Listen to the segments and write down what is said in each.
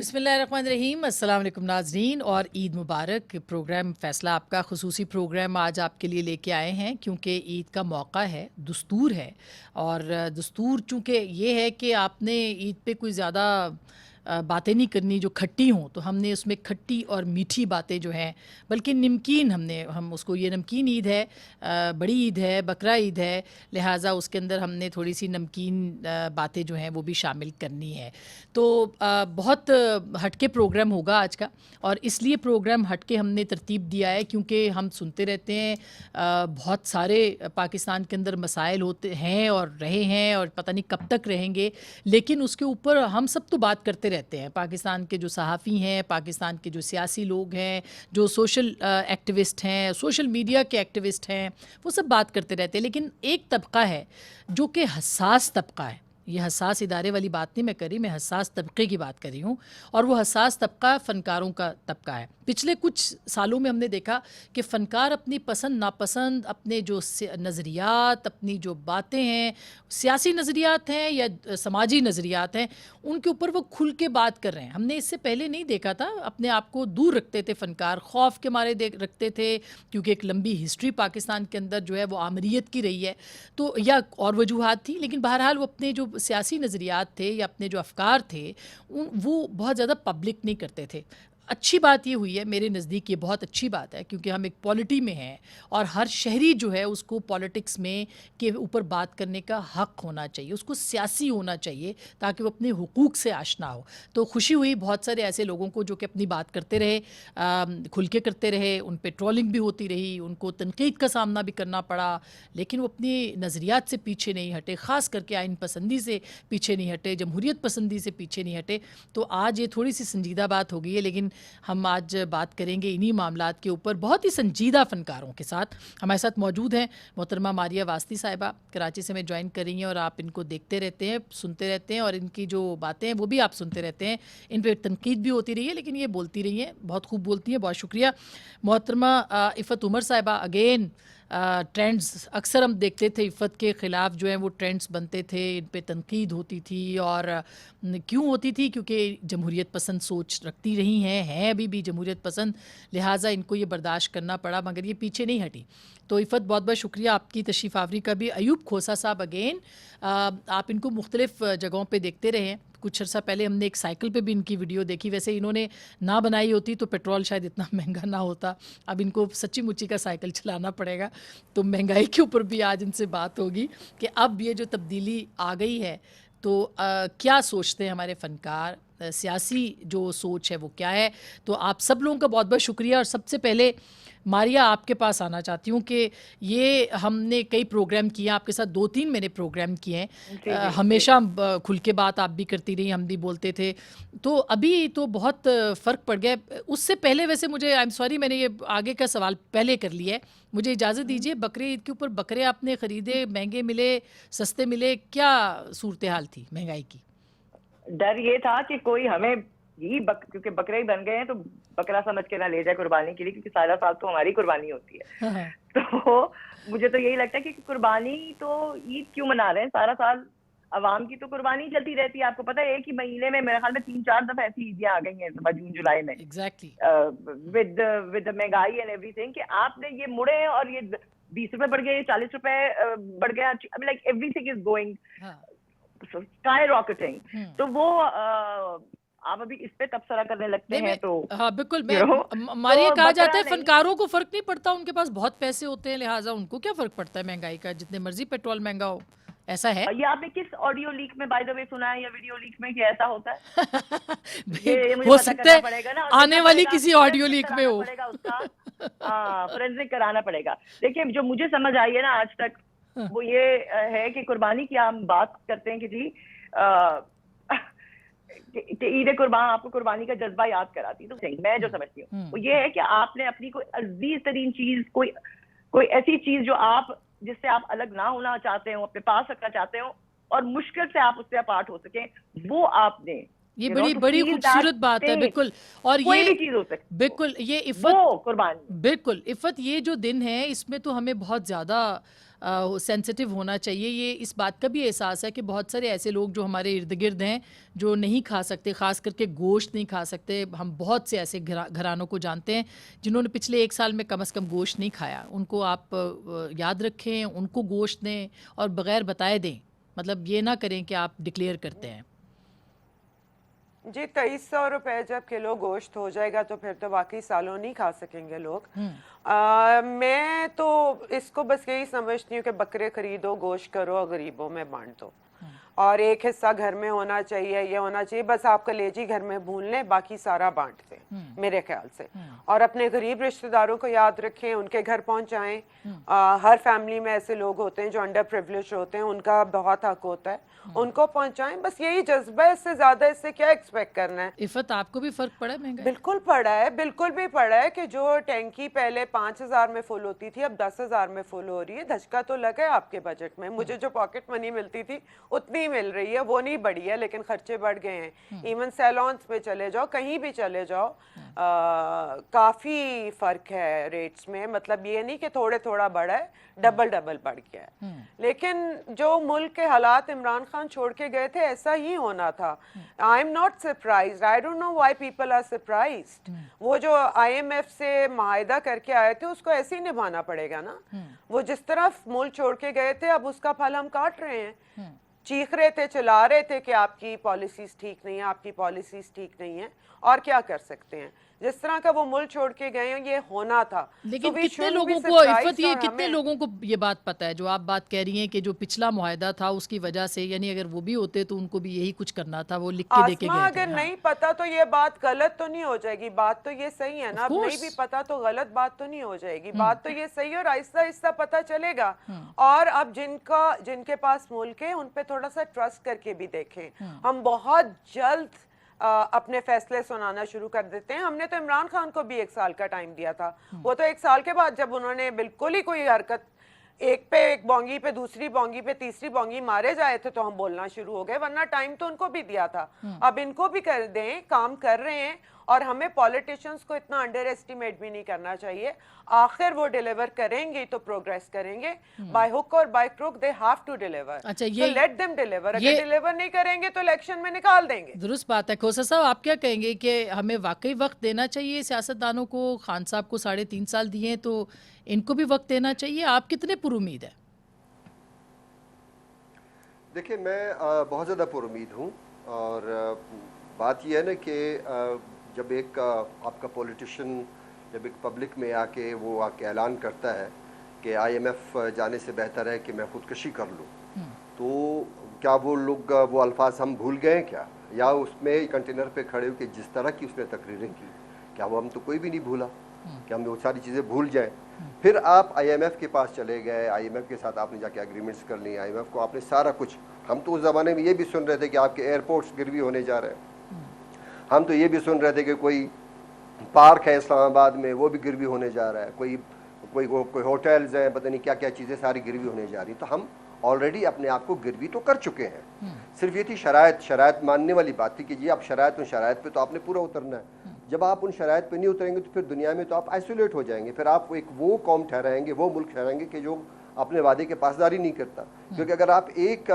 बिस्मिल्लाहिर्रहमानिर्रहीम, अस्सलाम वालेकुम नाज़रीन और ईद मुबारक। प्रोग्राम फ़ैसला आपका ख़ुसूसी प्रोग्राम आज आपके लिए लेके आए हैं क्योंकि ईद का मौका है, दस्तूर है। और दस्तूर चूँकि ये है कि आपने ईद पे कोई ज़्यादा बातें नहीं करनी जो खट्टी हों, तो हमने उसमें खट्टी और मीठी बातें जो हैं, बल्कि नमकीन हम उसको, ये नमकीन ईद है, बड़ी ईद है, बकरा ईद है, लिहाजा उसके अंदर हमने थोड़ी सी नमकीन बातें जो हैं वो भी शामिल करनी है। तो बहुत हटके प्रोग्राम होगा आज का, और इसलिए प्रोग्राम हटके हमने तरतीब दिया है क्योंकि हम सुनते रहते हैं बहुत सारे पाकिस्तान के अंदर मसाइल होते हैं और रहे हैं और पता नहीं कब तक रहेंगे, लेकिन उसके ऊपर हम सब तो बात करते रहते हैं। पाकिस्तान के जो सहाफ़ी हैं, पाकिस्तान के जो सियासी लोग हैं, जो सोशल एक्टिविस्ट हैं, सोशल मीडिया के एक्टिविस्ट हैं, वो सब बात करते रहते हैं। लेकिन एक तबका है जो कि हसास तबका है। ये हसास इदारे वाली बात नहीं मैं कर रही, मैं हसास तबके की बात कर रही हूँ, और वो हसास तबका फ़नकारों का तबका है। पिछले कुछ सालों में हमने देखा कि फ़नकार अपनी पसंद नापसंद, अपने जो नज़रियात, अपनी जो बातें हैं, सियासी नज़रियात हैं या समाजी नज़रियात हैं, उनके ऊपर वो खुल के बात कर रहे हैं। हमने इससे पहले नहीं देखा था, अपने आप को दूर रखते थे फ़नकार, खौफ के मारे रखते थे, क्योंकि एक लंबी हिस्ट्री पाकिस्तान के अंदर जो है वो आमरीत की रही है, तो या और वजूहात थी। लेकिन बहरहाल वो अपने जो सियासी नज़रियात थे या अपने जो अफ़कार थे वो बहुत ज़्यादा पब्लिक नहीं करते थे। अच्छी बात ये हुई है, मेरे नज़दीक ये बहुत अच्छी बात है, क्योंकि हम एक पॉलिटी में हैं और हर शहरी जो है उसको पॉलिटिक्स में के ऊपर बात करने का हक़ होना चाहिए, उसको सियासी होना चाहिए ताकि वो अपने हुकूक से आशना हो। तो खुशी हुई बहुत सारे ऐसे लोगों को जो कि अपनी बात करते रहे, खुल के करते रहे, उन पे ट्रोलिंग भी होती रही, उनको तनकीद का सामना भी करना पड़ा, लेकिन वो अपनी नज़रियात से पीछे नहीं हटे, ख़ास करके आइन पसंदी से पीछे नहीं हटे, जमहूरियत पसंदी से पीछे नहीं हटे। तो आज ये थोड़ी सी संजीदा बात हो गई है, लेकिन हम आज बात करेंगे इन्हीं मामलात के ऊपर बहुत ही संजीदा फ़नकारों के साथ। हमारे साथ मौजूद हैं मोहतरमा मारिया वास्ती साहिबा, कराची से हमें ज्वाइन कर रही हैं, और आप इनको देखते रहते हैं, सुनते रहते हैं, और इनकी जो बातें हैं वो भी आप सुनते रहते हैं। इन पर तनकीद भी होती रही है, लेकिन ये बोलती रही हैं, बहुत खूब बोलती हैं, बहुत शुक्रिया। मोहतरमा इफ़त उमर साहिबा, अगेन ट्रेंड्स अक्सर हम देखते थे, इफ़त के ख़िलाफ़ जो है वो ट्रेंड्स बनते थे, इन पे तनकीद होती थी, और क्यों होती थी? क्योंकि जमहूरियत पसंद सोच रखती रही हैं अभी भी जमहूरियत पसंद, लिहाजा इनको ये बर्दाश्त करना पड़ा, मगर ये पीछे नहीं हटी। तो इफ़त, बहुत बहुत शुक्रिया आपकी तशरीफ़ आवरी का भी। अयूब खोसा साहब, अगेन आप इनको मुख्तलिफ़ जगहों पे देखते रहे हैं। कुछ अर्सा पहले हमने एक साइकिल पे भी इनकी वीडियो देखी, वैसे इन्होंने ना बनाई होती तो पेट्रोल शायद इतना महंगा ना होता। अब इनको सच्ची मुच्ची का साइकिल चलाना पड़ेगा, तो महंगाई के ऊपर भी आज इनसे बात होगी कि अब ये जो तब्दीली आ गई है, तो क्या सोचते हैं हमारे फ़नकार, सियासी जो सोच है वो क्या है। तो आप सब लोगों का बहुत बहुत शुक्रिया। और सबसे पहले मारिया, आपके पास आना चाहती हूँ कि ये हमने कई प्रोग्राम किए, आपके साथ 2-3 मैंने प्रोग्राम किए हैं, हमेशा खुल के बात आप भी करती रही, हम भी बोलते थे, तो अभी तो बहुत फ़र्क पड़ गया। उससे पहले वैसे मुझे, आई एम सॉरी, मैंने ये आगे का सवाल पहले कर लिया है, मुझे इजाज़त दीजिए। बकरे ईद के ऊपर बकरे आपने ख़रीदे, महंगे मिले, सस्ते मिले, क्या सूरत हाल थी महंगाई की? डर ये था कि कोई हमें ही क्योंकि बकरे ही बन गए हैं तो बकरा समझ के ना ले जाए कुर्बानी के लिए, क्योंकि सारा साल तो हमारी कुर्बानी होती है। हाँ। तो मुझे तो यही लगता है कि कुर्बानी तो ईद क्यों मना रहे हैं, सारा साल अवाम की तो कुर्बानी चलती रहती है। आपको पता है एक ही महीने में मेरे ख्याल में 3-4 दफा ऐसी ईदियां आ गई हैं जून जुलाई में, एग्जैक्टली, विद महंगाई एंड एवरीथिंग, कि आपने ये मुड़े हैं और ये 20 रुपए बढ़ गए, 40 रुपए बढ़ गया, like everything is going sky rocketing. तो वो आप अभी इस पे तबसरा करने लगते हैं, तो हाँ बिल्कुल, तो मारिया, कहा जाता है नहीं, फनकारों को फर्क नहीं पड़ता, उनके पास बहुत पैसे होते हैं, लिहाजा उनको क्या फर्क पड़ता है महंगाई का, जितने मर्जी पेट्रोल महंगा हो, ऐसा है? ये आपने किस ऑडियो लीक में बाय द वे सुना है या वीडियो लीक में कि ऐसा होता है? ये मुझे हो पता सकता करना है पड़ेगा ना, और आने देखना वाली पड़ेगा, किसी ऑडियो फोरेंसिक लीक में कराना हो। पड़ेगा उसका, फोरेंसिक कराना पड़ेगा। देखिए, जो मुझे समझ आई है ना आज तक, वो ये है कि कुर्बानी की हम बात करते हैं कि जी ईद कुर्बान आपको कुर्बानी का जज्बा याद कराती है, तो सही मैं जो समझती हूँ वो ये है कि आपने अपनी कोई अजीज तरीन चीज, कोई ऐसी चीज जो आप, जिससे आप अलग ना होना चाहते हो, अपने पास रखना चाहते हो, और मुश्किल से आप उससे अपार्ट हो सके, वो आपने, ये यू नो, बड़ी टू बड़ी फील दैट खूबसूरत बात है, पेन, बिल्कुल। और कोई ये भी चीज हो सकती है, बिल्कुल, ये इफ़त, वो कुर्बानी। बिल्कुल इफ़त, ये जो दिन है इसमें तो हमें बहुत ज़्यादा सेंसिटिव होना चाहिए। ये इस बात का भी एहसास है कि बहुत सारे ऐसे लोग जो हमारे इर्द गिर्द हैं जो नहीं खा सकते, ख़ास करके गोश्त नहीं खा सकते। हम बहुत से ऐसे घरानों को जानते हैं जिन्होंने पिछले 1 साल में कम से कम गोश्त नहीं खाया। उनको आप याद रखें, उनको गोश्त दें और बग़ैर बताए दें। मतलब ये ना करें कि आप डिक्लेयर करते हैं। जी, 2300 रुपए जब किलो गोश्त हो जाएगा तो फिर तो वाकई सालों नहीं खा सकेंगे लोग। मैं तो इसको बस यही समझती हूँ कि बकरे खरीदो, गोश्त करो और गरीबों में बांट दो, और एक हिस्सा घर में होना चाहिए। ये होना चाहिए बस आप कलेजी घर में भून लें, बाकी सारा बांट दें मेरे ख्याल से। और अपने गरीब रिश्तेदारों को याद रखें, उनके घर पहुंचाएं। हर फैमिली में ऐसे लोग होते हैं जो अंडर प्रिविलेज होते हैं, उनका बहुत हक होता है, उनको पहुंचाएं। बस यही जज्बा है, इससे ज्यादा इससे क्या एक्सपेक्ट करना है। इफ़त, आपको भी फर्क पड़ा महंगाई? बिल्कुल पड़ा है, बिल्कुल भी पड़ा है कि जो टैंकी पहले 5000 में फुल होती थी अब 10,000 में फुल हो रही है। धचका तो लगा है आपके बजट में। मुझे जो पॉकेट मनी मिलती थी उतनी मिल रही है, वो नहीं बढ़ी है, लेकिन खर्चे बढ़ गए हैं। इवन सैलॉन्स पे चले जाओ, कहीं भी चले जाओ, काफी फर्क है रेट्स में। मतलब ये नहीं कि थोड़े थोड़ा बढ़ा है, डबल डबल बढ़ गया है। लेकिन जो मुल्क के हालात इमरान खान छोड़ के गए थे ऐसा ही होना था। I am not surprised, I don't know why people are surprised. वो जो IMF से माहिदा करके आए थे उसको ऐसे ही निभाना पड़ेगा ना। वो जिस तरफ मुल्क छोड़ के गए थे अब उसका फल हम काट रहे हैं। चीख रहे थे, चिल्ला रहे थे कि आपकी पॉलिसीज ठीक नहीं है, आपकी पॉलिसीज ठीक नहीं है, और क्या कर सकते हैं। जिस तरह का वो मुल्क छोड़ के गए हैं ये होना था। लेकिन कितने लोगों को इफ़त, ये कितने लोगों को ये बात पता है जो आप बात कह रही हैं कि जो पिछला मुआहदा था उसकी वजह से, यानी अगर वो भी होते तो उनको भी यही कुछ करना था, वो लिख के दे के गए थे। अगर नहीं पता तो ये बात गलत तो नहीं हो जाएगी। बात तो ये सही है ना, अब नहीं भी पता तो गलत बात तो नहीं हो जाएगी। बात तो ये सही और आहिस्ता आहिस्ता पता चलेगा। और अब जिनके पास मुल्क है उन पे थोड़ा सा ट्रस्ट करके भी देखें। हम बहुत जल्द अपने फैसले सुनाना शुरू कर देते हैं। हमने तो इमरान खान को भी 1 साल का टाइम दिया था। वो तो 1 साल के बाद जब उन्होंने बिल्कुल ही कोई हरकत, एक बोंगी पे दूसरी बोंगी पे तीसरी बोंगी मारे जाए थे तो हम बोलना शुरू हो गए, वरना टाइम तो उनको भी दिया था। अब इनको भी कर दें, काम कर रहे हैं। और हमें पॉलिटिशियंस को इतना अंडर एस्टिमेट भी नहीं करना चाहिए। आखिर वो डिलीवर करेंगे तो प्रोग्रेस करेंगे। बाय हुक और by crook they have to deliver. अच्छा, ये लेट देम डिलीवर। अगर डिलीवर नहीं करेंगे तो इलेक्शन में निकाल देंगे। दुरुस्त बात है। खोसा साहब, आप क्या कहेंगे कि हमें वाकई वक्त देना चाहिए सियासतदानों को? खान साहब को 3.5 साल दिए तो इनको भी वक्त देना चाहिए। आप कितने पुरुमीद हैं? देखिए, मैं बहुत ज़्यादा पुरुमीद हूँ। और बात यह है ना कि जब एक आपका पॉलिटिशियन जब एक पब्लिक में आके वो आके ऐलान करता है कि IMF जाने से बेहतर है कि मैं खुदकशी कर लूँ, तो क्या वो लोग वो अल्फाज हम भूल गए क्या? या उसमें कंटेनर पे खड़े हो कि जिस तरह की उसने तकरीरें की, क्या वो हम तो कोई भी नहीं भूला? कि हम वो सारी चीज़ें भूल जाएं? फिर आप IMF के पास चले गए, IMF के साथ आपने जाके एग्रीमेंट्स कर ली, IMF को आपने सारा कुछ। हम तो उस ज़माने में ये भी सुन रहे थे कि आपके एयरपोर्ट्स गिरवी होने जा रहे हैं। हम तो ये भी सुन रहे थे कि कोई पार्क है इस्लामाबाद में वो भी गिरवी होने जा रहा है, कोई होटल्स हैं, पता नहीं क्या क्या चीज़ें सारी गिरवी होने जा रही। तो हम ऑलरेडी अपने आप को गिरवी तो कर चुके हैं। सिर्फ ये थी शराइत मानने वाली बात थी कि जी आप शराइत पे तो आपने पूरा उतरना है। जब आप उन शराइत पे नहीं उतरेंगे तो फिर दुनिया में तो आप आइसोलेट हो जाएंगे। फिर आप एक वो कौम ठहराएंगे, वो मुल्क ठहराएंगे कि जो अपने वादे के पासदारी नहीं करता। क्योंकि अगर आप एक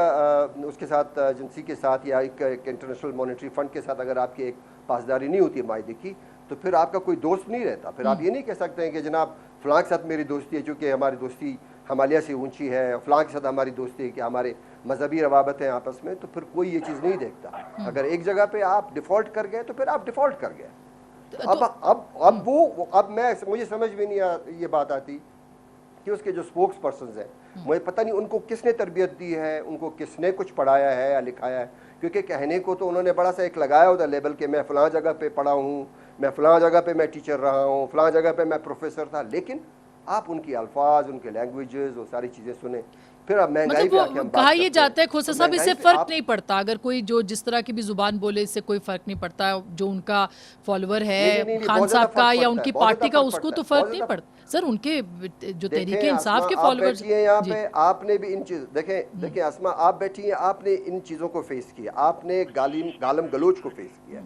उसके साथ एजेंसी के साथ या एक इंटरनेशनल मॉनेटरी फंड के साथ अगर आपकी एक पासदारी नहीं होती मायदे की, तो फिर आपका कोई दोस्त नहीं रहता। फिर आप ये नहीं कह सकते हैं कि जनाब फ़लाँ के साथ मेरी दोस्ती है, चूँकि हमारी दोस्ती हिमालय से ऊंची है, फ़लाँ के साथ हमारी दोस्ती है कि हमारे मजहबी रवाबत हैं आपस में। तो फिर कोई ये चीज़ नहीं देखता। अगर एक जगह पे आप डिफ़ॉल्ट कर गए तो फिर आप डिफ़ॉल्ट कर गए। अब मुझे समझ में नहीं ये बात आती कि उसके जो स्पोक्स पर्सन हैं, मुझे पता नहीं उनको किसने तरबियत दी है, उनको किसने कुछ पढ़ाया है या लिखाया है। क्योंकि कहने को तो उन्होंने बड़ा सा एक लगाया होता लेबल कि मैं फ़लाँ जगह पे पढ़ा हूँ, मैं फ़लाँ जगह पे मैं टीचर रहा हूँ, फ़लाँ जगह पे मैं प्रोफेसर था। लेकिन आप उनकी अल्फाज, उनके लैंग्वेजेस, वो सारी चीज़ें सुने। फिर अब महंगाई पे आके हम कहा ये जाता है खोसा साहब, इससे फ़र्क नहीं पड़ता। अगर कोई जो जिस तरह की भी जुबान बोले, इससे कोई फ़र्क नहीं पड़ता। जो उनका फॉलोअर है खान साहब का या उनकी पार्टी का, उसको तो फ़र्क नहीं पड़ता। सर, उनके जो तहरीके इंसाफ के फॉलोअर्स यहाँ पे, आपने भी इन चीज़ देखें अस्मा, आप बैठी हैं, आपने इन चीज़ों को फेस किया, आपने गालम गलोच को फेस किया।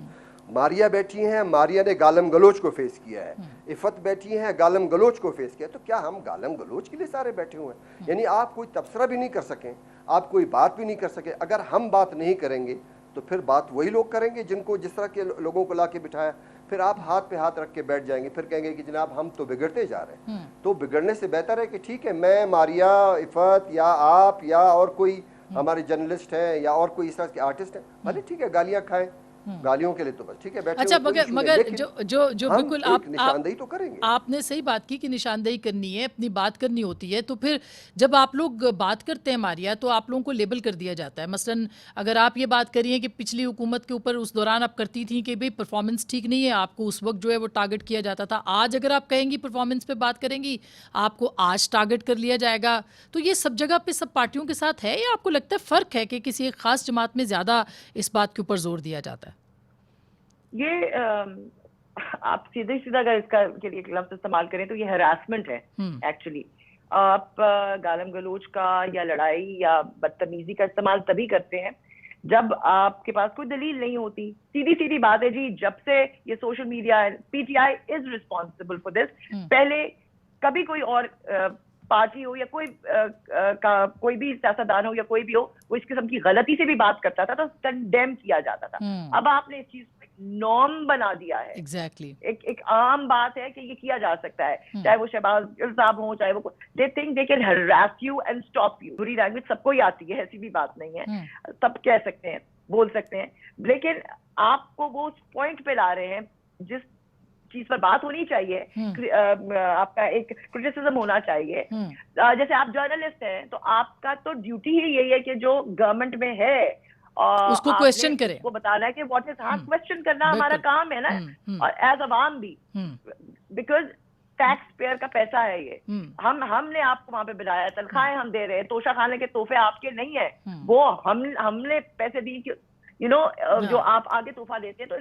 मारिया बैठी हैं, मारिया ने गालम गलोच को फेस किया है, इफ़त बैठी हैं, गालम गलोच को फेस किया। तो क्या हम गालम गलोच के लिए सारे बैठे हुए हैं? यानी आप कोई तबसरा भी नहीं कर सकें, आप कोई बात भी नहीं कर सके। अगर हम बात नहीं करेंगे तो फिर बात वही लोग करेंगे जिनको जिस तरह के लोगों को ला के बिठाया। फिर आप हाथ पे हाथ रख के बैठ जाएंगे, फिर कहेंगे कि जनाब हम तो बिगड़ते जा रहे हैं। तो बिगड़ने से बेहतर है कि ठीक है, मैं, मारिया, इफ़त या आप या और कोई हमारे जर्नलिस्ट है या और कोई इस तरह के आर्टिस्ट है, भले ठीक है गालियां खाएं, गालियों के लिए तो बस ठीक है बैठे। अच्छा, हुए कोई मगर issue नहीं, मगर लेकिन जो हम बिल्कुल एक निशानदेही तो करेंगे। आपने सही बात की कि निशानदेही करनी है, अपनी बात करनी होती है। तो फिर जब आप लोग बात करते हैं मारिया, तो आप लोगों को लेबल कर दिया जाता है। मसलन अगर आप ये बात करिए कि पिछली हुकूमत के ऊपर उस दौरान आप करती थी कि भाई परफॉर्मेंस ठीक नहीं है, आपको उस वक्त जो है वो टारगेट किया जाता था। आज अगर आप कहेंगी परफॉर्मेंस पे बात करेंगी, आपको आज टारगेट कर लिया जाएगा। तो ये सब जगह पे सब पार्टियों के साथ है, या आपको लगता है फ़र्क है कि किसी एक ख़ास जमात में ज़्यादा इस बात के ऊपर जोर दिया जाता है? ये आप सीधे सीधा अगर इसका के लिए एक लफ्ज इस्तेमाल करें तो ये हरासमेंट है एक्चुअली। आप गालम गलोच का या लड़ाई या बदतमीजी का इस्तेमाल तभी करते हैं जब आपके पास कोई दलील नहीं होती। सीधी सीधी बात है जी, जब से ये social media, PTI is responsible for this. पहले कभी कोई और पार्टी हो या कोई भी सियासतदान हो या कोई भी हो, वो इस किस्म की गलती से भी बात करता था तो कंडेम किया जाता था। अब आपने इस चीज नॉर्म बना दिया है। एग्जैक्टली एक आम बात है कि ये किया जा सकता है, चाहे वो शहबाज साहब हो, चाहे वो, they think they can harass you and stop you. बुरी लैंग्वेज सबको ही आती है, ऐसी भी बात नहीं है, सब कह सकते हैं, बोल सकते हैं, लेकिन आपको वो उस पॉइंट पे ला रहे हैं जिस चीज पर बात होनी चाहिए। आपका एक क्रिटिसिज्म होना चाहिए। जैसे आप जर्नलिस्ट हैं तो आपका तो ड्यूटी ही यही है कि जो गवर्नमेंट में है उसको क्वेश्चन करें, वो बताना है कि व्हाट इज, हाँ क्वेश्चन करना हमारा काम है ना, और एज अवाम भी, बिकॉज टैक्स पेयर का पैसा है ये। हमने आपको वहां पे बुलाया, तनख्वाहें हम दे रहे हैं, तोशा खाने के तोहफे आपके नहीं है, वो हमने पैसे दी, यू नो, जो आप आगे तोहफा देते हैं तो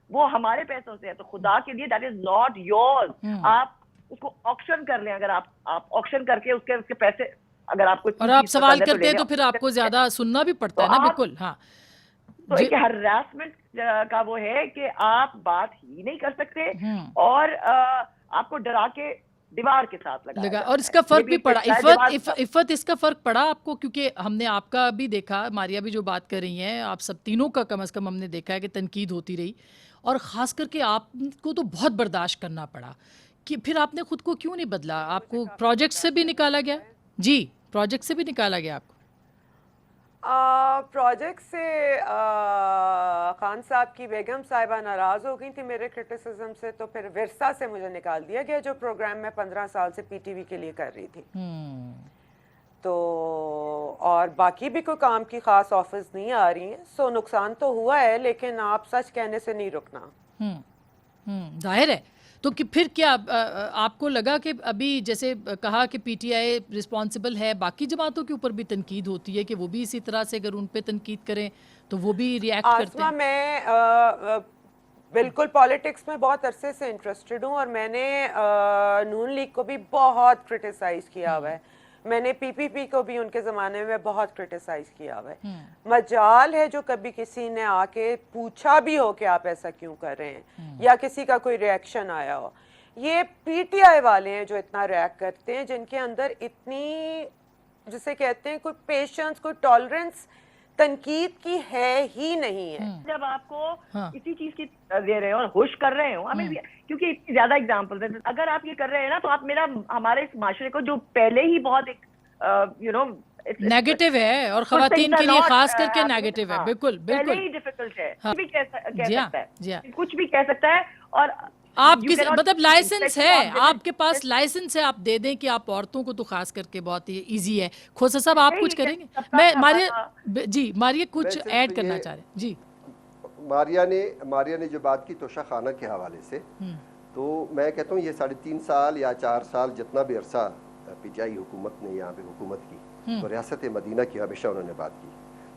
वो हमारे पैसों से है। तो खुदा के लिए दैट इज नॉट योर्स। आप उसको ऑक्शन कर लें, अगर आप ऑक्शन करके उसके पैसे, अगर आपको, और आप सवाल करते हैं तो फिर आपको ज्यादा सुनना भी पड़ता है ना। बिल्कुल, हाँ। तो एक हरासमेंट का वो है कि आप बात ही नहीं कर सकते और आपको डरा के दीवार के साथ लगा। और इसका फर्क भी पड़ा, इफ़त इसका फर्क पड़ा आपको? क्योंकि हमने आपका भी देखा, मारिया भी जो बात कर रही हैं, आप सब तीनों का कम से कम हमने देखा है कि तनकीद होती रही, और ख़ास करके आपको तो बहुत बर्दाश्त करना पड़ा। कि फिर आपने खुद को क्यों नहीं बदला? आपको प्रोजेक्ट से भी निकाला गया? जी, प्रोजेक्ट से भी निकाला गया आपको? प्रोजेक्ट से खान साहब की बेगम साहिबा नाराज़ हो गई थी मेरे क्रिटिसिज्म से, तो फिर विरसा से मुझे निकाल दिया गया, जो प्रोग्राम मैं 15 साल से पीटीवी के लिए कर रही थी। तो और बाकी भी कोई काम की खास ऑफर्स नहीं आ रही हैं, सो नुकसान तो हुआ है, लेकिन आप सच कहने से नहीं रुकना। जाहिर है। तो कि फिर क्या आपको लगा कि अभी जैसे कहा कि पीटीआई रिस्पॉन्सिबल है, बाकी जमातों के ऊपर भी तनकीद होती है कि वो भी इसी तरह से अगर उन पे तनकीद करें तो वो भी रिएक्ट करते हैं? मैं बिल्कुल पॉलिटिक्स में बहुत अरसे से इंटरेस्टेड हूँ, और मैंने नून लीग को भी बहुत क्रिटिसाइज किया हुआ है, मैंने पीपीपी को भी उनके ज़माने में बहुत क्रिटिसाइज किया हुआ है। मजाल है जो कभी किसी ने आके पूछा भी हो कि आप ऐसा क्यों कर रहे हैं, या किसी का कोई रिएक्शन आया हो। ये पीटीआई वाले हैं जो इतना रिएक्ट करते हैं, जिनके अंदर इतनी, जिसे कहते हैं, कोई पेशेंस, कोई टॉलरेंस तनकीद की है ही नहीं है। जब आपको इसी चीज की दे रहे हो और हुश कर रहे हो, क्योंकि इतनी ज्यादा एग्जांपल्स हैं, अगर आप ये कर रहे हैं ना, तो आप हमारे इस माशरे को, जो पहले ही बहुत एक यू नो नेगेटिव है, और खवातीन के लिए खास करके नेगेटिव है, बिल्कुल बिल्कुल, पहले ही डिफिकल्ट है, कुछ भी कह सकता है, कुछ भी कह सकता है। और आप किसी, मतलब लाइसेंस है, आपके पास लाइसेंस है, आप दे दें कि आप औरतों को तो खास करके बहुत ही इजी है। खोसा साहब, आप कुछ करेंगे? मैं मारिया कुछ ऐड करना चाह रहे हैं। जी, मारिया ने जो बात की तोशा खाना के हवाले से, तो मैं कहता हूँ ये 3.5 साल या 4 साल जितना भी अरसा पीटीआई हुकूमत ने यहाँ पे हुकूमत की, तो रियासत मदीना की हमेशा उन्होंने बात की,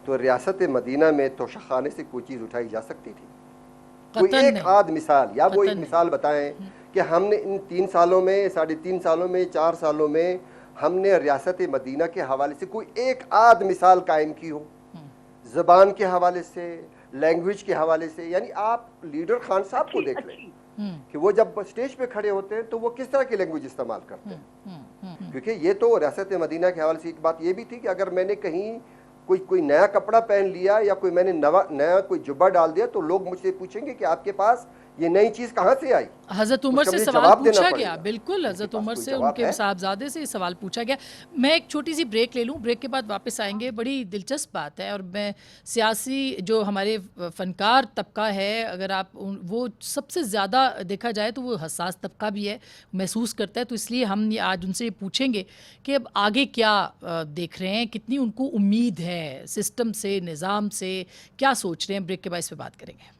तो रियासत मदीना में तोशा खाने से कोई चीज़ उठाई जा सकती थी? कोई एक आध मिसाल, या वो एक मिसाल बताएं कि हमने इन 3 सालों में, 3.5 सालों में, 4 सालों में हमने रियासत मदीना के हवाले से कोई एक आध मिसाल कायम की हो, ज़बान के हवाले से, लैंग्वेज के हवाले से, यानी आप लीडर खान साहब को देख लें कि वो जब स्टेज पे खड़े होते हैं तो वो किस तरह की लैंग्वेज इस्तेमाल करते हैं। क्योंकि ये तो रियासत मदीना के हवाले से एक बात ये भी थी कि अगर मैंने कहीं कोई नया कपड़ा पहन लिया या कोई मैंने नया कोई जुब्बा डाल दिया तो लोग मुझसे पूछेंगे कि आपके पास ये नई चीज कहाँ से आई। हजरत उमर से सवाल पूछा गया, बिल्कुल हजरत उमर से, उनके साहबजादे से सवाल पूछा गया। मैं एक छोटी सी ब्रेक ले लूँ, ब्रेक के बाद वापस आएंगे। बड़ी दिलचस्प बात है, और मैं सियासी जो हमारे फनकार तबका है, अगर आप वो सबसे ज़्यादा देखा जाए तो वो हसास तबका भी है, महसूस करता है। तो इसलिए हम आज उनसे पूछेंगे कि अब आगे क्या देख रहे हैं, कितनी उनको उम्मीद है सिस्टम से, निज़ाम से, क्या सोच रहे हैं। ब्रेक के बाद इस पर बात करेंगे।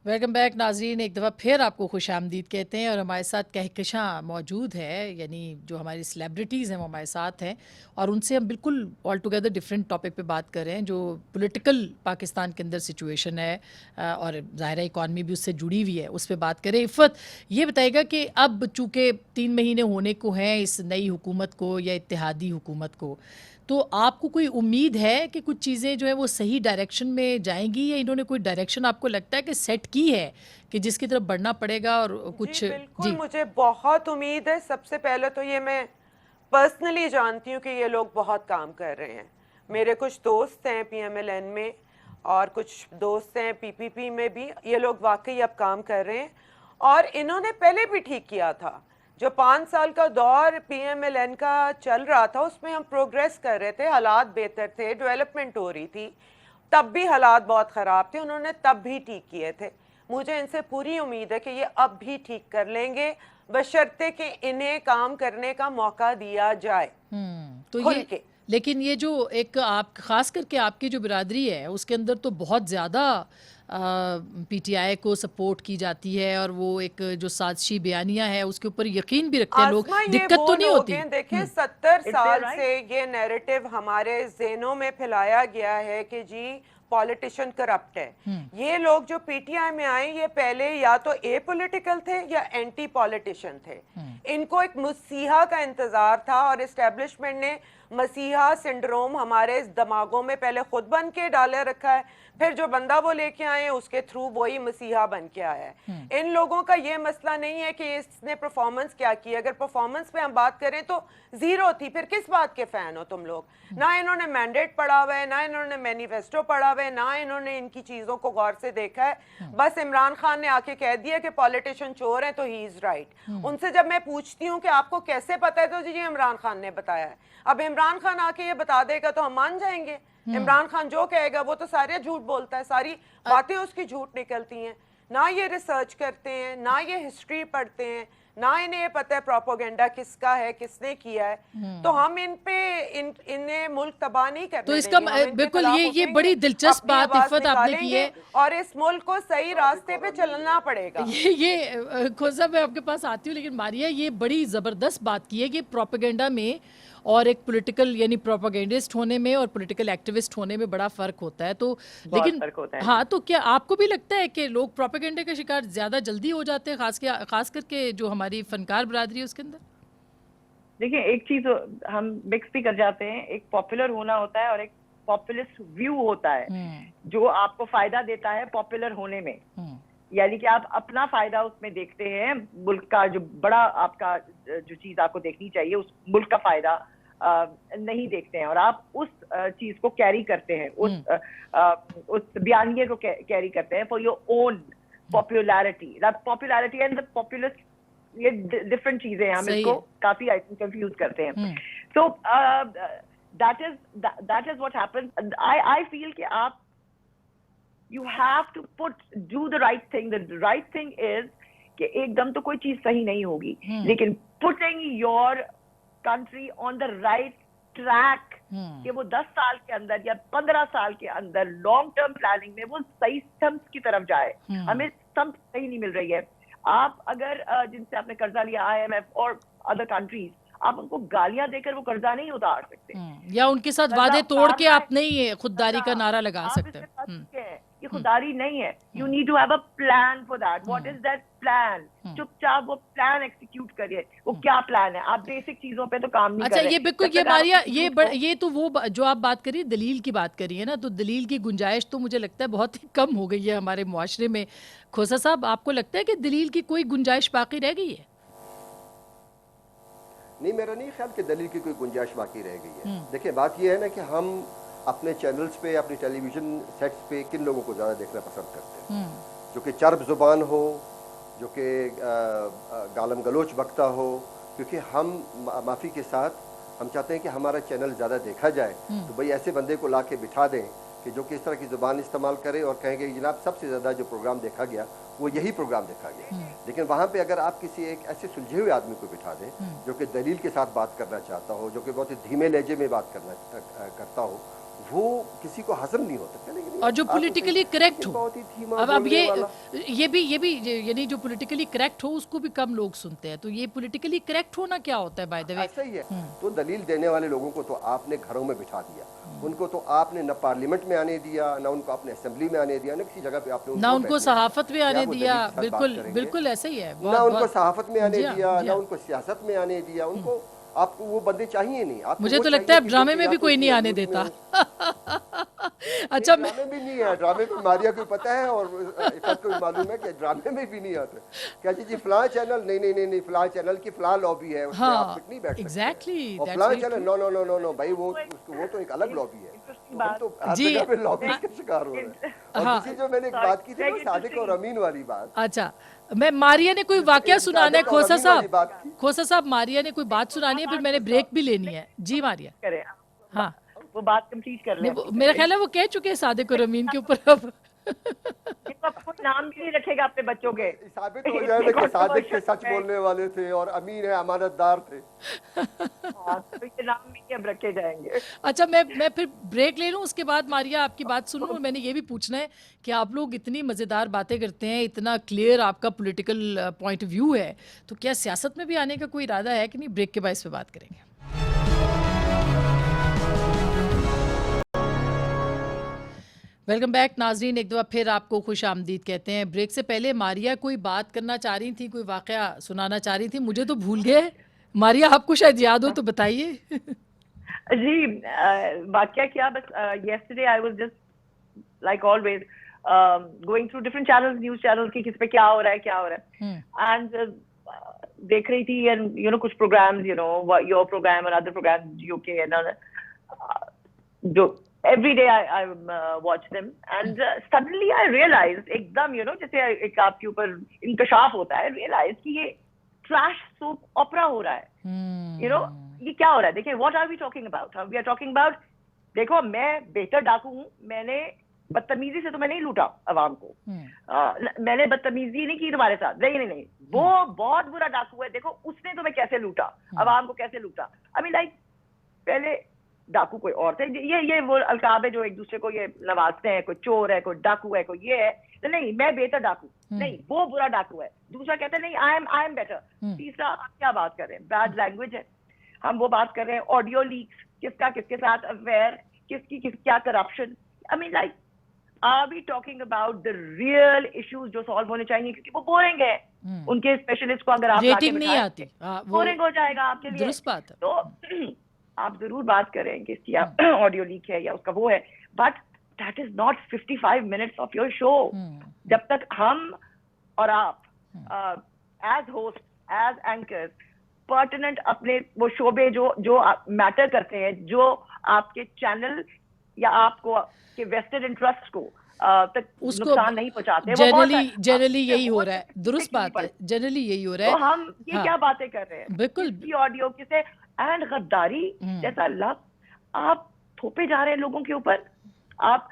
वेलकम बैक नाजरीन, एक दफ़ा फिर आपको खुश आमदीद कहते हैं। और हमारे साथ कहकशां मौजूद है, यानी जो हमारी सेलिब्रिटीज़ हैं वो हमारे साथ हैं, और उनसे हम बिल्कुल ऑल टुगेदर डिफरेंट टॉपिक पे बात कर रहे हैं, जो पॉलिटिकल पाकिस्तान के अंदर सिचुएशन है, और ज़ाहिर इकॉनमी भी उससे जुड़ी हुई है, उस पर बात करें। इफ़त, ये बताएगा कि अब चूँकि 3 महीने होने को हैं इस नई हुकूमत को या इत्तेहादी हुकूमत को, तो आपको कोई उम्मीद है कि कुछ चीज़ें जो है वो सही डायरेक्शन में जाएंगी, या इन्होंने कोई डायरेक्शन आपको लगता है कि सेट की है कि जिसकी तरफ बढ़ना पड़ेगा और कुछ? बिल्कुल, मुझे बहुत उम्मीद है। सबसे पहले तो ये मैं पर्सनली जानती हूँ कि ये लोग बहुत काम कर रहे हैं। मेरे कुछ दोस्त हैं PMLN में और कुछ दोस्त हैं PPP में भी। ये लोग वाकई अब काम कर रहे हैं, और इन्होंने पहले भी ठीक किया था। जो 5 साल का दौर PMLN का चल रहा था उसमें हम प्रोग्रेस कर रहे थे, हालात बेहतर थे, डेवलपमेंट हो रही थी। तब भी हालात बहुत ख़राब थे, उन्होंने तब भी ठीक किए थे। मुझे इनसे पूरी उम्मीद है कि ये अब भी ठीक कर लेंगे, बशर्ते कि इन्हें काम करने का मौका दिया जाए। तो ये, लेकिन ये जो एक आप ख़ास करके आपकी जो बिरादरी है उसके अंदर तो बहुत ज़्यादा PTI को सपोर्ट की जाती है, और वो एक जो साजिशी बयानियां है उसके ऊपर यकीन भी रखते हैं लोग, दिक्कत तो नहीं होती। देखिए 70 साल से ये नैरेटिव हमारे ज़हनों में फैलाया गया है कि जी पॉलिटिशियन करप्ट है। ये लोग जो PTI में आए ये पहले या तो एपॉलिटिकल थे या एंटी पॉलिटिशियन थे। इनको एक मसीहा का इंतजार था, और एस्टेब्लिशमेंट ने मसीहा सिंड्रोम हमारे दिमागों में पहले खुद बन के डाले रखा है, फिर जो बंदा वो लेके आए उसके थ्रू वही मसीहा बन के आया है। इन लोगों का ये मसला नहीं है कि इसने परफॉर्मेंस क्या की। अगर परफॉर्मेंस पे हम बात करें तो जीरो थी, फिर किस बात के फैन हो तुम लोग? ना इन्होंने मैंडेट पढ़ा हुआ है, ना इन्होंने मैनिफेस्टो पढ़ा हुआ है, ना इन्होंने इनकी चीजों को गौर से देखा है। बस इमरान खान ने आके कह दिया कि पॉलिटिशियन चोर है तो ही इज राइट। उनसे जब मैं पूछती हूँ कि आपको कैसे पता है, तो जी इमरान खान ने बताया है। अब इमरान खान आके ये बता देगा तो हम मान जाएंगे। इमरान खान जो कहेगा वो तो सारे झूठ बोलता है, सारी बातें उसकी झूठ निकलती हैं। ना ये रिसर्च करते हैं, ना ये हिस्ट्री पढ़ते हैं, ना इन्हें पता है प्रोपोगेंडा किसका है, किसने किया है। तो हम इन्हें मुल्क तबाह नहीं करने तो इसका बिल्कुल ये बड़ी दिलचस्प बात इफ़त आपने की है, और इस मुल्क को सही रास्ते पे चलना पड़ेगा। ये खोजा मैं आपके पास आती हूँ, लेकिन मारिया ये बड़ी ज़बरदस्त बात की है कि प्रोपेगेंडा में और एक पॉलिटिकल यानी प्रोपेगेंडिस्ट होने में और पॉलिटिकल एक्टिविस्ट होने में बड़ा फ़र्क होता है। तो लेकिन हाँ, तो क्या आपको भी लगता है कि लोग प्रोपेगेंडे का शिकार ज़्यादा जल्दी हो जाते हैं, खास करके जो हमारी फनकार बरादरी है उसके अंदर? देखिए, एक चीज हम मिक्स भी कर जाते हैं। एक पॉपुलर होना होता है और एक पॉपुलिस्ट व्यू होता है जो आपको फायदा देता है पॉपुलर होने में। यानी कि आप अपना फायदा उसमें देखते हैं, मुल्क का जो बड़ा आपका जो चीज आपको देखनी चाहिए उस मुल्क का फायदा नहीं देखते हैं, और आप उस चीज को कैरी करते हैं, उस बयानिए को कैरी करते हैं for your own popularity. Popularity and the populist ये डिफरेंट चीजें हैं, हम इसको काफी आई थिंक कंफ्यूज करते हैं। So that is what happens. I feel कि आप you have to do the right thing. The right thing is कि एकदम तो कोई चीज सही नहीं होगी, लेकिन putting your country on the right track कि वो 10 साल के अंदर या 15 साल के अंदर लॉन्ग टर्म प्लानिंग में वो सही स्टम्प्स की तरफ जाए। हमें स्टम्प सही नहीं मिल रही है। आप अगर जिनसे आपने कर्जा लिया IMF और अदर कंट्रीज, आप उनको गालियां देकर वो कर्जा नहीं उतार सकते, या उनके साथ वादे तोड़ के आप नहीं खुददारी का नारा लगा सकते। ये खुदारी नहीं है. You need to have a plan for that. What is that plan? चुपचाप वो प्लान एक्सिक्यूट करिए. वो क्या प्लान है? आप बेसिक चीजों पे तो काम नहीं कर रहे. अच्छा, ये बिल्कुल, ये मारिया, ये तो वो जो आप बात करिए दलील की बात करिए ना, तो दलील की गुंजाइश तो मुझे लगता है बहुत ही कम हो गई है हमारे मुआशरे में. खोसा साहब, आपको लगता है कि दलील की कोई गुंजाइश बाकी रह गई है? नहीं, मेरा नहीं ख्याल कि दलील की कोई गुंजाइश बाकी रह गई है. देखिए, बात यह है ना कि हम अपने चैनल्स पे, अपनी टेलीविजन सेट्स पे किन लोगों को ज़्यादा देखना पसंद करते हैं, जो कि चर्ब जुबान हो, जो कि गालम गलोच बकता हो. क्योंकि हम माफ़ी के साथ हम चाहते हैं कि हमारा चैनल ज़्यादा देखा जाए, तो भाई ऐसे बंदे को ला के बिठा दें कि जो कि इस तरह की ज़ुबान इस्तेमाल करे और कहेंगे जनाब सबसे ज़्यादा जो प्रोग्राम देखा गया वो यही प्रोग्राम देखा गया. लेकिन वहाँ पे अगर आप किसी एक ऐसे सुलझे हुए आदमी को बिठा दें जो कि दलील के साथ बात करना चाहता हो, जो कि बहुत ही धीमे लहजे में बात करता हो, वो किसी को हजम नहीं होता. और जो पॉलिटिकली करेक्ट हो, अब ये भी यानी जो पॉलिटिकली करेक्ट हो उसको भी कम लोग सुनते हैं. तो ये पॉलिटिकली करेक्ट होना क्या होता है बाय द वे? ऐसा ही है. तो दलील देने वाले लोगों को तो आपने घरों में बिठा दिया, उनको तो आपने न पार्लियामेंट में आने दिया, ना उनको आपने असेंबली में आने दिया, ना किसी जगह पे आपने ना उनको सहाफत में आने दिया. बिल्कुल ऐसा ही है. ना उनको सहाफत में आने दिया, ना उनको सियासत में आने दिया. उनको आपको वो बंदे चाहिए नहीं. मुझे तो लगता है ड्रामे में भी कोई नहीं आने देता. अच्छा, ड्रामे भी नहीं है. ड्रामे में मारिया को पता है और इफ़त को भी मालूम है कि ड्रामे में भी नहीं आते. क्या जी फलां चैनल नहीं, फलां चैनल की फलां लॉबी है, उसमें आप फिट नहीं बैठ सकते. एग्जैक्टली. और फलां चैनल नो भाई, वो तो एक अलग लॉबी है. हम तो हर जगह पे लॉबी के शिकार हो रहे हैं. और दूसरी जो मैंने एक बात की थी, सादिक और अमीन वाली बात. अच्छा, मैं मारिया ने कोई वाकया सुनाना है खोसा साहब, मारिया ने कोई बात सुनानी है, फिर मैंने ब्रेक भी लेनी है. जी मारिया. करें. हाँ, वो बात कंप्लीट कर लें. मेरा ख्याल है वो कह चुके हैं सादिक और अमीन के ऊपर. अब कोई नाम भी नहीं रखेगा अपने बच्चों के. साबित हो जाएगा कि सादिक के सच बोलने वाले थे और अमीन है अमानतदार थे. तो ये नाम भी अब रखे जाएंगे. अच्छा, मैं फिर ब्रेक ले लूं, उसके बाद मारिया आपकी बात सुनूं. और मैंने ये भी पूछना है कि आप लोग इतनी मज़ेदार बातें करते हैं, इतना क्लियर आपका पॉलिटिकल पॉइंट ऑफ व्यू है, तो क्या सियासत में भी आने का कोई इरादा है कि नहीं? ब्रेक के बाद इस पे बात करेंगे. वेलकम बैक नाजरीन, एक दफ़ा फिर आपको खुश आमदीद कहते हैं. ब्रेक से पहले मारिया कोई बात करना चाह रही थी, कोई वाकया सुनाना चाह रही थी, मुझे तो भूल गए. मारिया, आपको शायद याद हो तो बताइए. जी, वाकया क्या, बस yesterday I was just like always going through different channels, news channels कि किस पे क्या हो रहा है. And देख रही थी, and you know कुछ programs, you know your program and other programs UK and other, जो every day I watch them, and suddenly I realized एकदम जैसे एक आपके ऊपर इंकशाफ होता है, realize कि ये trash soap opera हो रहा है. ये क्या हो रहा है? देखिए, what are we talking about? We are talking about, देखो, मैं बेहतर डाकू हूँ. मैंने बदतमीजी से तो मैं नहीं लूटा अवाम को. मैंने बदतमीजी नहीं की तुम्हारे साथ. नहीं, वो बहुत बुरा डाकू है. देखो उसने तुम्हें कैसे लूटा, अवाम को कैसे लूटा. I mean like, पहले डाकू कोई और थे. ये वो अलकाब है जो एक दूसरे को ये नवाजते हैं. कोई चोर है, कोई डाकू है, कोई ये है. तो नहीं, मैं बेहतर डाकू नहीं, वो बुरा डाकू है. दूसरा कहता है नहीं, आई एम बेटर. तीसरा, आप क्या बात कर रहे हैं? बैड लैंग्वेज है. हम वो बात कर रहे हैं ऑडियो लीक्स, किसका किसके साथ अफेयर, किसकी क्या corruption. I mean like, are we talking about the real issues जो सॉल्व होने चाहिए? क्योंकि वो बोरिंग है. उनके स्पेशलिस्ट को अगर आप रेटिंग नहीं आती, बोरिंग हो जाएगा आपके लिए. दुरुस्त बात है. तो आप जरूर बात करें कि इसकी ऑडियो लीक है या उसका वो है, but that is not 55 minutes of your show. जब तक हम और आप as host, as anchors, pertinent अपने वो शोबे जो मैटर करते हैं, जो आपके चैनल या आपको के वेस्टेड इंटरेस्ट को तक नुकसान नहीं पहुंचाते, जनरली यही हो रहा है. दुरुस्त बात है, जनरली यही हो रहा है. तो हम ये क्या बातें कर रहे हैं? बिल्कुल. ऑडियो किसे एंड गद्दारी जैसा लफ्ज आप थोपे जा रहे हैं लोगों के ऊपर. आप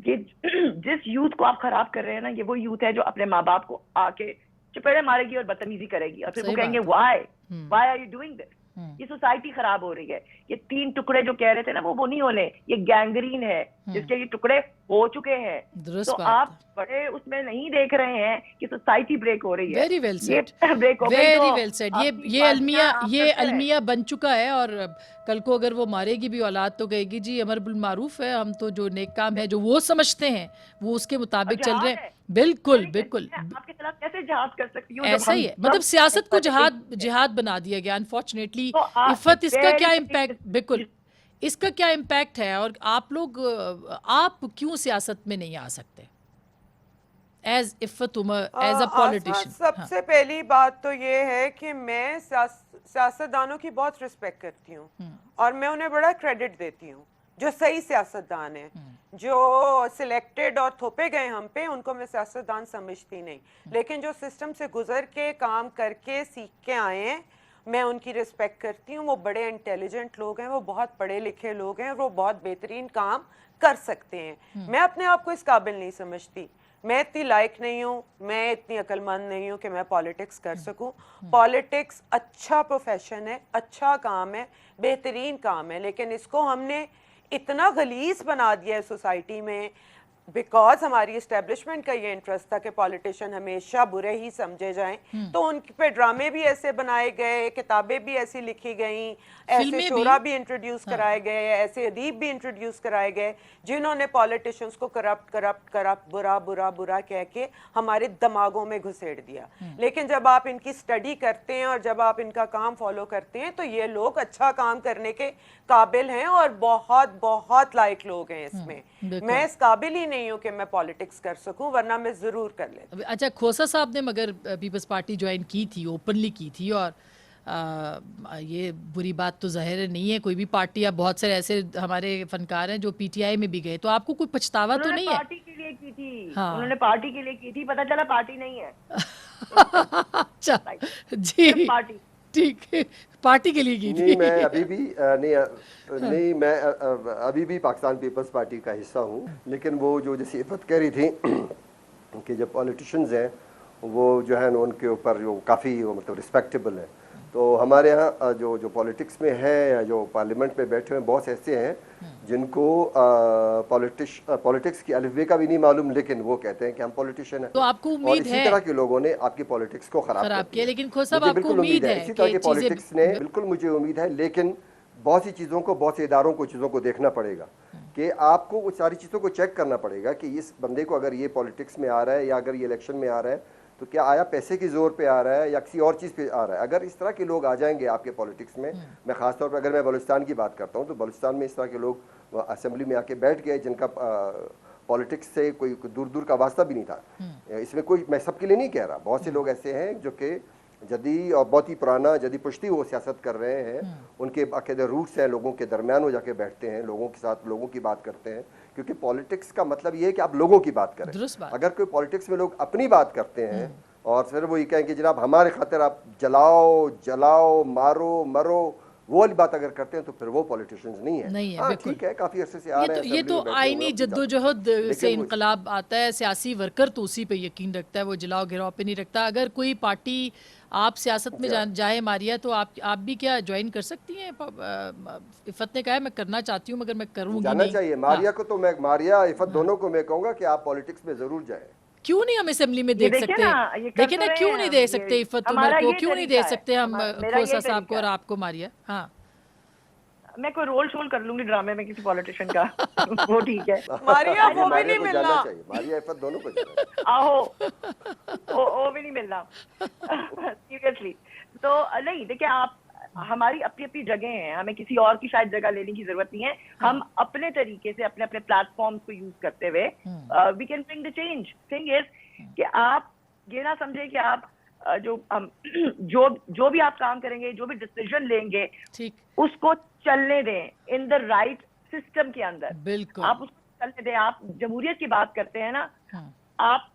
ये जिस यूथ को आप खराब कर रहे हैं ना, ये वो यूथ है जो अपने माँ बाप को आके चपेड़े मारेगी और बदतमीजी करेगी, और फिर वो कहेंगे why are you doing this. ये सोसाइटी खराब हो रही है. ये 3 टुकड़े जो कह रहे थे ना, वो नहीं होने. ये गैंग्रीन है. जिसके ये टुकड़े हो चुके हैं। दुरुस्त तो बात। आप बड़े उसमें नहीं देख रहे हैं कि सोसाइटी ब्रेक हो रही है। वेरी वेल ये सेड, ब्रेक हो गई वेरी तो वेल सेड। आपकी ये पार्टियां अलमिया, आप ये करते रहे। अलमिया बन चुका है, और कल को अगर वो मारेगी भी औलाद तो कहेगी जी अमर बिल मारूफ है, हम तो जो नेक काम है जो वो समझते हैं वो उसके मुताबिक चल रहे जिहाद हैं। है। बिल्कुल मैं बिल्कुल आपके खिलाफ कैसे जिहाद कर सकती हूँ जब ऐसा हम ही है। मतलब सब सियासत को जिहाद हैं? जिहाद बना दिया गया अनफॉर्चुनेटली। तो इफ़त, इसका क्या वेरी इम्पैक्ट, बिल्कुल इसका क्या इम्पैक्ट है, और आप लोग आप क्यों सियासत में नहीं आ सकते as Iffat Umar, as a Asma, politician? हाँ, सबसे पहली बात तो ये है कि मैं सियासतदानों की बहुत रिस्पेक्ट करती हूँ और मैं उन्हें बड़ा क्रेडिट देती हूँ जो सही सियासतदान है। जो सिलेक्टेड और थोपे गए हम पे, उनको मैं सियासतदान समझती नहीं, लेकिन जो सिस्टम से गुजर के काम करके सीख के आए हैं मैं उनकी रिस्पेक्ट करती हूँ। वो बड़े इंटेलिजेंट लोग हैं, वो बहुत पढ़े लिखे लोग हैं, वो बहुत बेहतरीन काम कर सकते हैं। मैं अपने आप को इस काबिल नहीं समझती, मैं इतनी लायक नहीं हूँ, मैं इतनी अक्लमंद नहीं हूँ कि मैं पॉलिटिक्स कर सकूँ। पॉलिटिक्स अच्छा प्रोफेशन है, अच्छा काम है, बेहतरीन काम है, लेकिन इसको हमने इतना गलीज बना दिया है सोसाइटी में बिकॉज हमारी एस्टेब्लिशमेंट का ये इंटरेस्ट था कि पॉलिटिशियन हमेशा बुरे ही समझे जाएं, तो उन पे ड्रामे भी ऐसे बनाए गए, किताबें भी ऐसी लिखी गई, ऐसे फिल्में शोरा भी। भी इंट्रोड्यूस कराए गए, ऐसे अदीब भी इंट्रोड्यूस कराए गए जिन्होंने पॉलिटिशियंस को करप्ट करप्ट करप्ट बुरा बुरा बुरा कह के हमारे दिमागों में घुसेड़ दिया। लेकिन जब आप इनकी स्टडी करते हैं और जब आप इनका काम फॉलो करते हैं तो ये लोग अच्छा काम करने के काबिल हैं और बहुत बहुत लायक लोग हैं इसमें। मैं इस काबिल ही नहीं हूँ कि मैं पॉलिटिक्स कर सकूं, वरना मैं जरूर कर लेती। अच्छा, खोसा साहब ने मगर पीपल्स पार्टी ज्वाइन की थी, ओपनली की थी, और ये बुरी बात तो ज़ाहिर नहीं है, कोई भी पार्टी, अब बहुत सारे ऐसे हमारे फनकार हैं जो पीटीआई में भी गए, तो आपको कोई पछतावा तो नहीं है? पार्टी के लिए की थी। हाँ। उन्होंने पार्टी के लिए की थी, पता चला पार्टी नहीं है। अच्छा जी, पार्टी ठीक है, पार्टी के लिए की नहीं, थी। मैं अभी भी नहीं, मैं अभी भी पाकिस्तान पीपल्स पार्टी का हिस्सा हूँ, लेकिन वो जो जैसे इफ़त कह रही थी कि जो पॉलिटिशियंस हैं वो जो है ना उनके ऊपर जो काफ़ी मतलब रिस्पेक्टेबल है। तो हमारे यहाँ जो पॉलिटिक्स में है या जो पार्लियामेंट में बैठे हुए बहुत ऐसे हैं जिनको पॉलिटिक्स की अलिफ बे का भी नहीं मालूम, लेकिन वो कहते हैं कि हम पॉलिटिशियन हैं। तो आपको और उम्मीद इसी है तरह के लोगों ने आपकी पॉलिटिक्स को खराब किया, लेकिन खोसा साहब मुझे आपको बिल्कुल उम्मीद है इसी तरह कि की चीजें पॉलिटिक्स ने बिल्कुल मुझे उम्मीद है, लेकिन बहुत सी चीज़ों को, बहुत से इदारों को, चीज़ों को देखना पड़ेगा कि आपको वो सारी चीज़ों को चेक करना पड़ेगा कि इस बंदे को अगर ये पॉलिटिक्स में आ रहा है या अगर ये इलेक्शन में आ रहा है तो क्या आया पैसे की जोर पे आ रहा है या किसी और चीज़ पे आ रहा है। अगर इस तरह के लोग आ जाएंगे आपके पॉलिटिक्स में, मैं खासतौर पर अगर मैं बलूचिस्तान की बात करता हूँ तो बलूचिस्तान में इस तरह के लोग असेंबली में आके बैठ गए जिनका पॉलिटिक्स से कोई दूर दूर का वास्ता भी नहीं था। इसमें कोई, मैं सबके लिए नहीं कह रहा, बहुत से लोग ऐसे हैं जो कि जदी और बहुत ही पुराना जदी पुश्ती वो सियासत कर रहे हैं, उनके बाकायदा रूट्स हैं, लोगों के दरमियान वो जाके बैठते हैं, लोगों के साथ लोगों की बात करते हैं, क्योंकि पॉलिटिक्स का मतलब ये है कि आप लोगों की बात करें। अगर कोई पॉलिटिक्स में लोग अपनी बात करते हैं और फिर वो ये कहें कि जनाब हमारे खातिर आप जलाओ जलाओ मारो मरो, वो वाली बात अगर करते हैं तो फिर वो पॉलिटिशियंस नहीं है। हाँ, ठीक है, काफी अरसे से आ रहे हैं, ये तो आईनी जद्दोजहद से इनकलाब आता है, सियासी वर्कर तो उसी पे यकीन रखता है, वो जलाओ गिराओ पे नहीं रखता। अगर कोई पार्टी आप सियासत में जाए मारिया तो आप भी क्या ज्वाइन कर सकती हैं? इफ़त ने कहा है मैं करना चाहती हूँ मगर मैं करूँगी जाना नहीं। चाहिए मारिया को, तो मैं मारिया इफ़त दोनों को मैं कहूँगा कि आप पॉलिटिक्स में जरूर जाएं। क्यों नहीं हम असेंबली में देख सकते? देखिए ना, क्यों नहीं दे सकते इफ़त उमर को, क्यों नहीं दे सकते हम खोसा साहब को और आपको मारिया? हाँ, मैं कोई रोल शोल कर लूंगी ड्रामे में किसी पॉलिटिशियन का वो ठीक है। मारिया वो भी नहीं मिलना, मारिया इफ़त दोनों को जाना आहो वो भी नहीं मिलना सीरियसली। तो नहीं, देखिए आप, हमारी अपनी अपनी जगह हैं, हमें किसी और की शायद जगह लेने की जरूरत नहीं है। हम अपने तरीके से अपने अपने प्लेटफॉर्म्स को यूज करते हुए we can bring the change. Thing is कि आप ये ना समझे कि आप जो भी आप काम करेंगे, जो भी डिसीजन लेंगे, ठीक, उसको चलने दें इन द राइट सिस्टम के अंदर। बिल्कुल, आप उसको चलने दें। आप जमहूरियत की बात करते हैं ना, आप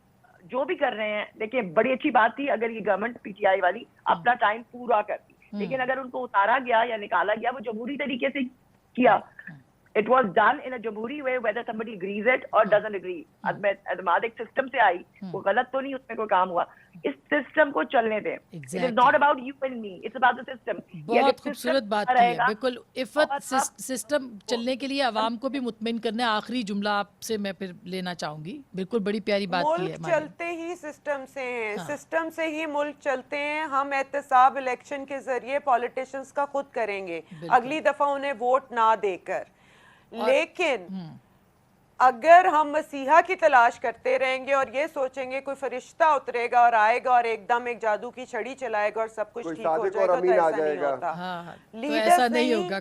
जो भी कर रहे हैं, देखिए बड़ी अच्छी बात थी अगर ये गवर्नमेंट पीटीआई वाली अपना टाइम पूरा करती, लेकिन अगर उनको उतारा गया या निकाला गया वो जमहूरी तरीके से किया It was done in a jamhuri way, whether somebody agrees it or doesn't agree. अदमाद एक सिस्टम से आई, वो गलत तो नहीं उसमें कोई काम हुआ. इस सिस्टम को चलने दें. It is not about you and me. It's about the system. बहुत खूबसूरत बात की है. बिल्कुल इफ़त सिस्टम चलने के लिए आवाम को भी मुतमिन करना. आखिरी जुमला आपसे मैं फिर लेना चाहूंगी. बिल्कुल बड़ी प्यारी बात की है. मुल्क चलते ही सिस्टम से हैं. सिस्टम से ही मुल्क चलते हैं. हम एहतसाब इलेक्शन के जरिए पॉलिटिशियंस का खुद करेंगे, अगली दफा उन्हें वोट ना देकर. लेकिन अगर हम मसीहा की तलाश करते रहेंगे और ये सोचेंगे कोई फरिश्ता उतरेगा और आएगा और एकदम एक जादू की छड़ी चलाएगा और सब कुछ ठीक हो जाएगा, तो ऐसा नहीं होता. लीडर नहीं होगा.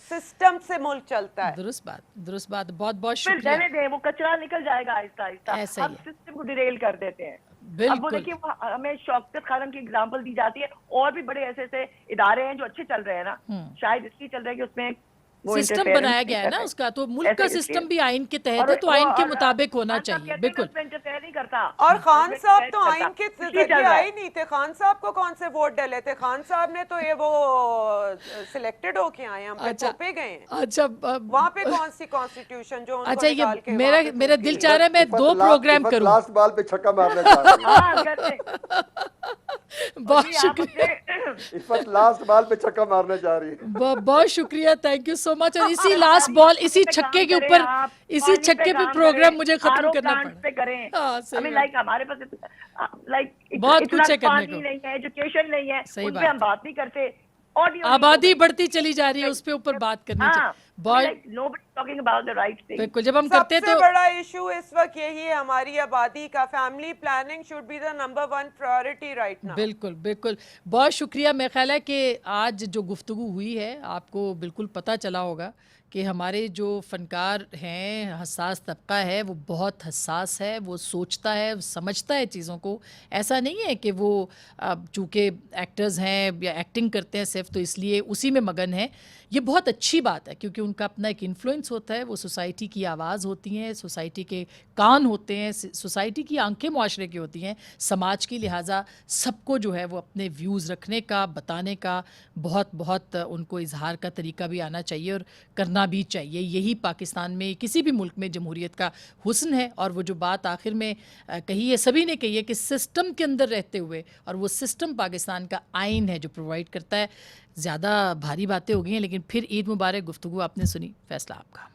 सिस्टम से मुल्क चलता है. दुरुस्त बात. बहुत बहुत शुक्रिया. रहने दें, वो कचरा निकल जाएगा आहिस्ता आहिस्ता. हम सिस्टम को डिरेल कर देते हैं. अब वो देखिए, हमें शौकत खानम की एग्जांपल दी जाती है. और भी बड़े ऐसे इदारे हैं जो अच्छे चल रहे हैं ना, शायद इसलिए चल रहे हैं कि उसमें सिस्टम बनाया गया है ना उसका. तो मुल्क का सिस्टम भी आइन के तहत है, तो आइन के मुताबिक होना चाहिए. बिल्कुल. और खान साहब तो आइन के जरिए आए नहीं थे. खान साहब को कौन से वोट डाले थे? खान साहब ने तो ये वो सिलेक्टेड होके आए, हम पे गए हैं. अच्छा, वहाँ पे कौन सी कॉन्स्टिट्यूशन जो अच्छा, ये मेरा दिल चाह रहा है मैं 2 प्रोग्राम करूं. लास्ट बॉल पे छक्का मारना चाह रही है. बहुत शुक्रिया. इफ़त लास्ट बॉल पे छक्का मारना चाह रही है. बहुत शुक्रिया. Thank you so much. और इसी लास्ट बॉल, इसी छक्के के ऊपर, इसी छक्के पे प्रोग्राम मुझे खत्म करना पड़ा. हमें लाइक हमारे पास लाइक बहुत कुछ है करने को. नहीं है, एजुकेशन नहीं है, सही उस पे हम बात नहीं करते. आबादी बढ़ती चली जा रही है, उस पे ऊपर बात करनी चाहिए. बिल्कुल. जब हम करते तो बड़ा इशू इस वक्त यही है हमारी आबादी का. Family planning should be the number 1 priority right now. बिल्कुल. बहुत शुक्रिया. मेरा ख्याल है कि आज जो गुफ्तगू हुई है, आपको बिल्कुल पता चला होगा कि हमारे जो फ़नकार हैं, हसास तबका है, वो बहुत हसास है. वो सोचता है, समझता है चीज़ों को. ऐसा नहीं है कि वो चूँकि एक्टर्स हैं या एक्टिंग करते हैं सिर्फ, तो इसलिए उसी में मगन है. ये बहुत अच्छी बात है, क्योंकि उनका अपना एक इन्फ्लुएंस होता है. वो सोसाइटी की आवाज़ होती हैं, सोसाइटी के कान होते हैं, सोसाइटी की आंखें मुआशरे की होती हैं, समाज की. लिहाजा सबको जो है वो अपने व्यूज़ रखने का, बताने का बहुत उनको इजहार का तरीका भी आना चाहिए और करना भी चाहिए. यही पाकिस्तान में, किसी भी मुल्क में जमहूरियत का हुस्न है. और वो जो बात आखिर में कही है, सभी ने कही है कि सिस्टम के अंदर रहते हुए, और वो सिस्टम पाकिस्तान का आइन है जो प्रोवाइड करता है. ज़्यादा भारी बातें हो गई हैं, लेकिन फिर ईद मुबारक. गुफ्तगू आपने सुनी, फैसला आपका.